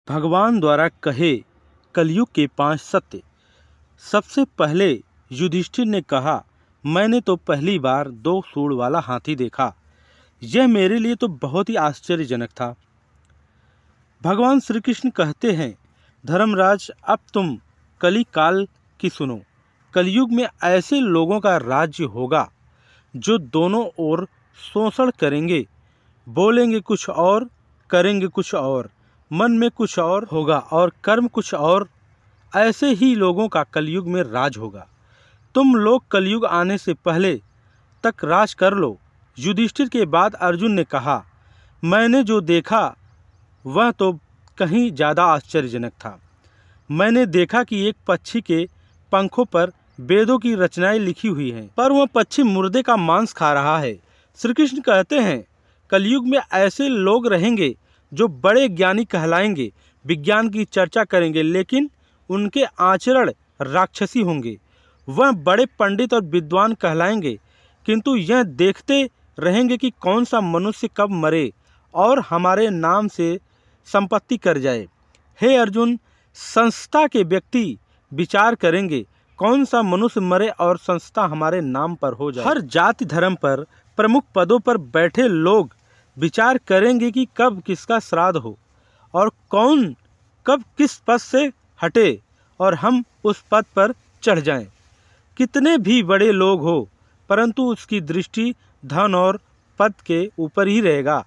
भगवान द्वारा कहे कलयुग के 5 सत्य। सबसे पहले युधिष्ठिर ने कहा, मैंने तो पहली बार 2 सूंड वाला हाथी देखा। यह मेरे लिए तो बहुत ही आश्चर्यजनक था। भगवान श्री कृष्ण कहते हैं, धर्मराज अब तुम कली काल की सुनो। कलयुग में ऐसे लोगों का राज्य होगा जो दोनों ओर शोषण करेंगे, बोलेंगे कुछ और, करेंगे कुछ और, मन में कुछ और होगा और कर्म कुछ और। ऐसे ही लोगों का कलयुग में राज होगा। तुम लोग कलयुग आने से पहले तक राज कर लो। युधिष्ठिर के बाद अर्जुन ने कहा, मैंने जो देखा वह तो कहीं ज़्यादा आश्चर्यजनक था। मैंने देखा कि एक पक्षी के पंखों पर वेदों की रचनाएं लिखी हुई हैं, पर वह पक्षी मुर्दे का मांस खा रहा है। श्री कृष्ण कहते हैं, कलयुग में ऐसे लोग रहेंगे जो बड़े ज्ञानी कहलाएंगे, विज्ञान की चर्चा करेंगे, लेकिन उनके आचरण राक्षसी होंगे। वह बड़े पंडित और विद्वान कहलाएंगे, किंतु यह देखते रहेंगे कि कौन सा मनुष्य कब मरे और हमारे नाम से संपत्ति कर जाए। हे अर्जुन, संस्था के व्यक्ति विचार करेंगे कौन सा मनुष्य मरे और संस्था हमारे नाम पर हो जाए। हर जाति धर्म पर प्रमुख पदों पर बैठे लोग विचार करेंगे कि कब किसका श्राद्ध हो और कौन कब किस पद से हटे और हम उस पद पर चढ़ जाएं। कितने भी बड़े लोग हो, परंतु उसकी दृष्टि धन और पद के ऊपर ही रहेगा।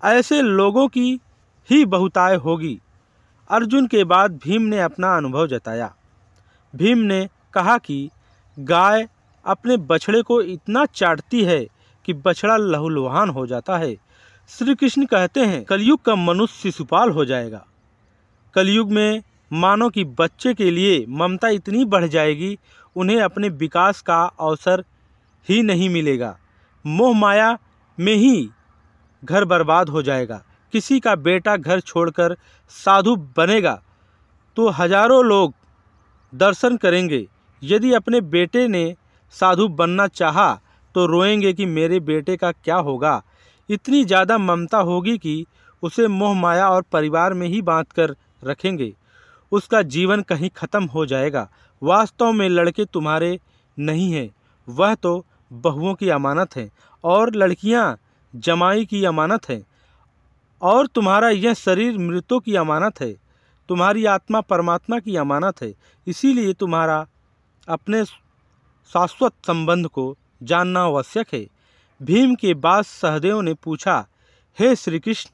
ऐसे लोगों की ही बहुतायत होगी। अर्जुन के बाद भीम ने अपना अनुभव जताया। भीम ने कहा कि गाय अपने बछड़े को इतना चाटती है कि बछड़ा लहूलुहान हो जाता है। श्री कृष्ण कहते हैं, कलयुग का मनुष्य शिशुपाल हो जाएगा। कलयुग में मानव की बच्चे के लिए ममता इतनी बढ़ जाएगी, उन्हें अपने विकास का अवसर ही नहीं मिलेगा। मोह माया में ही घर बर्बाद हो जाएगा। किसी का बेटा घर छोड़कर साधु बनेगा तो हजारों लोग दर्शन करेंगे। यदि अपने बेटे ने साधु बनना चाहा तो रोएंगे कि मेरे बेटे का क्या होगा। इतनी ज़्यादा ममता होगी कि उसे मोह माया और परिवार में ही बांध कर रखेंगे। उसका जीवन कहीं ख़त्म हो जाएगा। वास्तव में लड़के तुम्हारे नहीं हैं, वह तो बहुओं की अमानत है और लड़कियां जमाई की अमानत है। और तुम्हारा यह शरीर मृतों की अमानत है। तुम्हारी आत्मा परमात्मा की अमानत है। इसीलिए तुम्हारा अपने शाश्वत संबंध को जानना आवश्यक है। भीम के बाद सहदेव ने पूछा, हे श्री कृष्ण,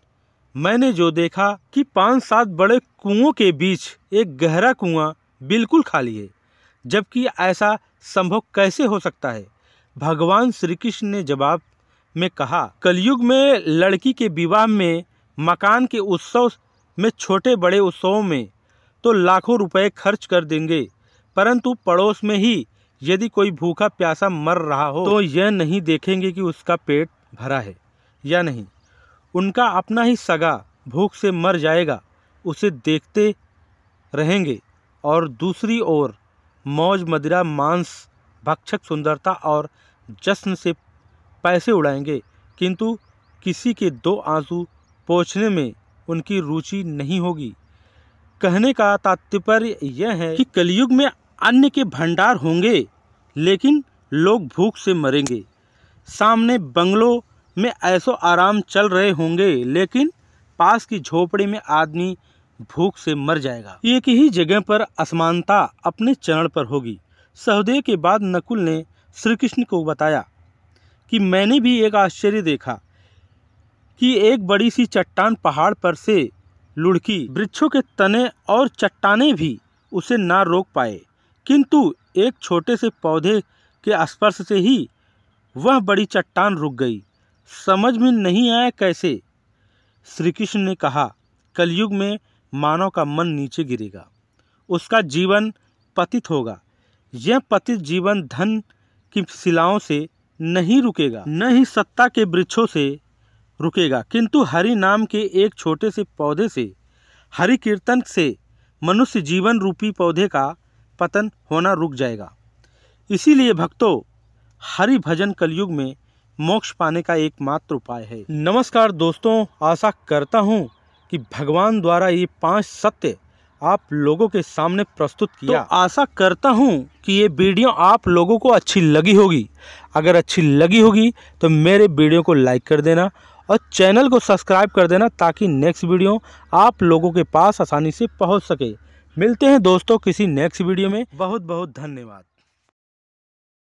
मैंने जो देखा कि 5-7 बड़े कुओं के बीच एक गहरा कुआं बिल्कुल खाली है, जबकि ऐसा संभव कैसे हो सकता है? भगवान श्री कृष्ण ने जवाब में कहा, कलयुग में लड़की के विवाह में, मकान के उत्सव में, छोटे बड़े उत्सवों में तो लाखों रुपए खर्च कर देंगे, परंतु पड़ोस में ही यदि कोई भूखा प्यासा मर रहा हो तो यह नहीं देखेंगे कि उसका पेट भरा है या नहीं। उनका अपना ही सगा भूख से मर जाएगा, उसे देखते रहेंगे और दूसरी ओर मौज मदिरा, मांस भक्षक, सुंदरता और जश्न से पैसे उड़ाएंगे, किंतु किसी के 2 आंसू पोंछने में उनकी रुचि नहीं होगी। कहने का तात्पर्य यह है कि कलयुग में अन्न के भंडार होंगे, लेकिन लोग भूख से मरेंगे। सामने बंगलों में ऐसो आराम चल रहे होंगे, लेकिन पास की झोपड़ी में आदमी भूख से मर जाएगा। एक ही जगह पर असमानता अपने चरण पर होगी। सहदेव के बाद नकुल ने श्री कृष्ण को बताया कि मैंने भी एक आश्चर्य देखा कि एक बड़ी सी चट्टान पहाड़ पर से लुढ़की। वृक्षों के तने और चट्टानें भी उसे ना रोक पाए, किंतु एक छोटे से पौधे के स्पर्श से ही वह बड़ी चट्टान रुक गई। समझ में नहीं आया कैसे। श्री कृष्ण ने कहा, कलयुग में मानव का मन नीचे गिरेगा, उसका जीवन पतित होगा। यह पतित जीवन धन की शिलाओं से नहीं रुकेगा, न ही सत्ता के वृक्षों से रुकेगा, किंतु हरि नाम के एक छोटे से पौधे से, हरि कीर्तन से मनुष्य जीवन रूपी पौधे का पतन होना रुक जाएगा। इसीलिए भक्तों, हरि भजन कलयुग में मोक्ष पाने का एकमात्र उपाय है। नमस्कार दोस्तों, आशा करता हूँ कि भगवान द्वारा ये 5 सत्य आप लोगों के सामने प्रस्तुत किया। तो आशा करता हूँ कि ये वीडियो आप लोगों को अच्छी लगी होगी। अगर अच्छी लगी होगी तो मेरे वीडियो को लाइक कर देना और चैनल को सब्सक्राइब कर देना, ताकि नेक्स्ट वीडियो आप लोगों के पास आसानी से पहुँच सके। मिलते हैं दोस्तों किसी नेक्स्ट वीडियो में। बहुत बहुत धन्यवाद।